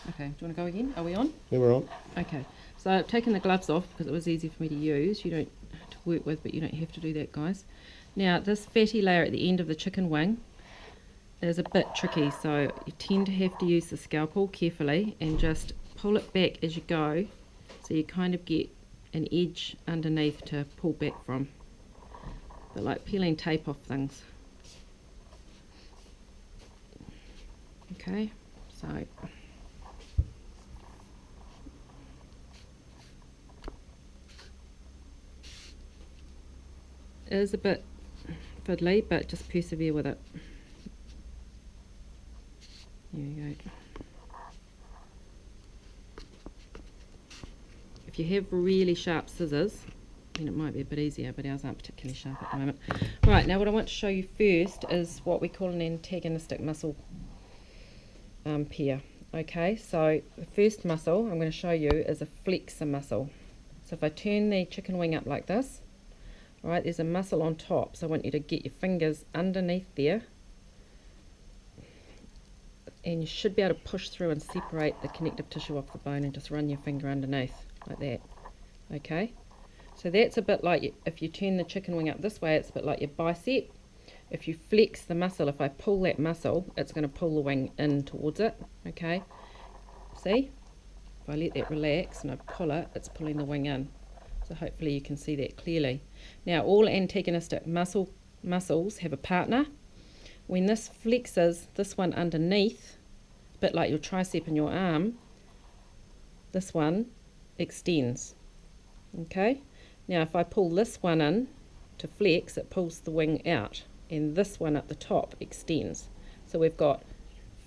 Okay, do you want to go again? Are we on? Yeah, we're on. Okay, so I've taken the gloves off because it was easy for me to use. You don't have to work with, but you don't have to do that, guys. Now, this fatty layer at the end of the chicken wing is a bit tricky, so you tend to have to use the scalpel carefully and just pull it back as you go, so you kind of get an edge underneath to pull back from. But like peeling tape off things. Okay, so it is a bit fiddly, but just persevere with it. There you go. If you have really sharp scissors, then it might be a bit easier, but ours aren't particularly sharp at the moment. Right, now what I want to show you first is what we call an antagonistic muscle pair. Okay, so the first muscle I'm going to show you is a flexor muscle. So if I turn the chicken wing up like this, right, there's a muscle on top, so I want you to get your fingers underneath there, and you should be able to push through and separate the connective tissue off the bone and just run your finger underneath like that. Okay, so that's a bit like, if you turn the chicken wing up this way, it's a bit like your bicep. If you flex the muscle, if I pull that muscle, it's going to pull the wing in towards it. Okay, see, if I let that relax and I pull it, it's pulling the wing in. So hopefully you can see that clearly. Now, all antagonistic muscles have a partner. When this flexes, this one underneath, a bit like your tricep in your arm, this one extends. Okay, now if I pull this one in to flex, it pulls the wing out, and this one at the top extends. So we've got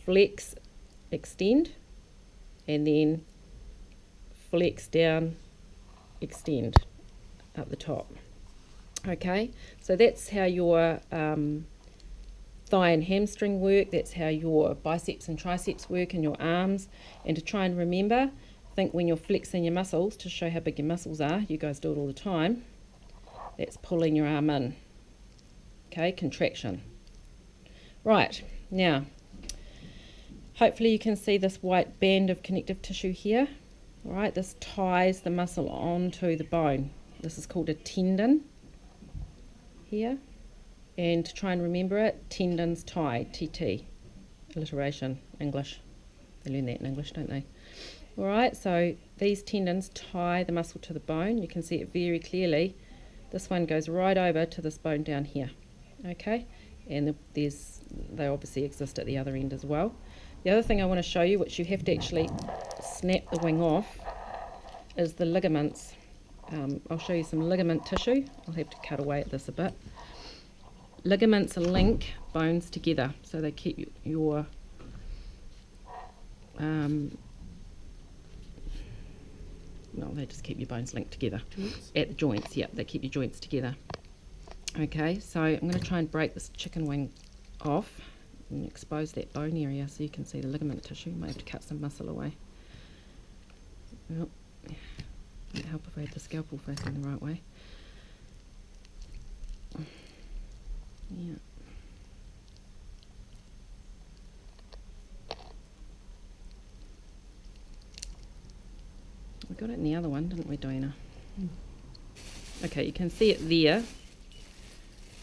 flex, extend, and then flex down, extend at the top. Okay, so that's how your thigh and hamstring work, that's how your biceps and triceps work in your arms. And to try and remember, think when you're flexing your muscles, to show how big your muscles are, you guys do it all the time, that's pulling your arm in. Okay, contraction. Right, now hopefully you can see this white band of connective tissue here. All right, this ties the muscle onto the bone. This is called a tendon here. And to try and remember it, tendons tie, TT, alliteration, English. They learn that in English, don't they? All right, so these tendons tie the muscle to the bone. You can see it very clearly. This one goes right over to this bone down here. Okay, and they obviously exist at the other end as well. The other thing I want to show you, which you have to actually snap the wing off, is the ligaments. I'll show you some ligament tissue. I'll have to cut away at this a bit. Ligaments link bones together, so they keep your they just keep your bones linked together. Joints? At the joints, yeah, they keep your joints together. Okay, so I'm going to try and break this chicken wing off and expose that bone area so you can see the ligament tissue. Might have to cut some muscle away. Well, might help if I had the scalpel facing the right way. Yeah. We got it in the other one, didn't we, Diana? Okay, you can see it there.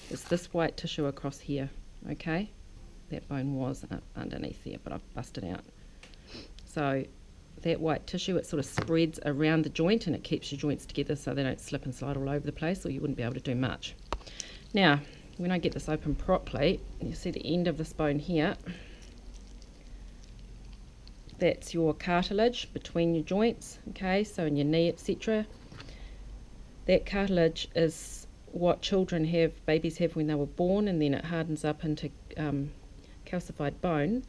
It's this white tissue across here. Okay, that bone was underneath there, but I've busted out. So that white tissue, it sort of spreads around the joint and it keeps your joints together so they don't slip and slide all over the place, or you wouldn't be able to do much. Now, when I get this open properly, you see the end of this bone here. That's your cartilage between your joints, okay, so in your knee, etc. That cartilage is what children have, babies have when they were born, and then it hardens up into calcified bone.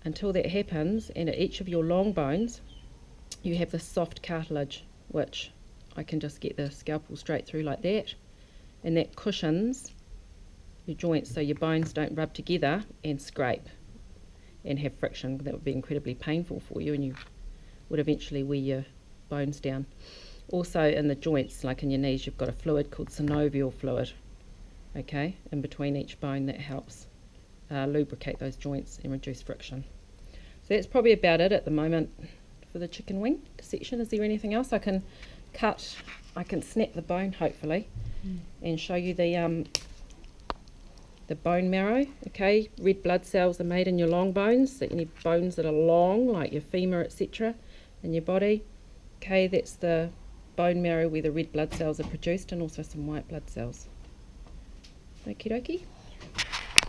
Until that happens, and at each of your long bones, you have this soft cartilage, which I can just get the scalpel straight through like that, and that cushions your joints so your bones don't rub together and scrape and have friction. That would be incredibly painful for you, and you would eventually wear your bones down. Also in the joints, like in your knees, you've got a fluid called synovial fluid, okay, in between each bone that helps lubricate those joints and reduce friction. So that's probably about it at the moment for the chicken wing dissection. Is there anything else? I can snap the bone hopefully and show you the bone marrow. Okay, red blood cells are made in your long bones, so any bones that are long, like your femur, etc., in your body. Okay, that's the bone marrow where the red blood cells are produced, and also some white blood cells. Okie dokie.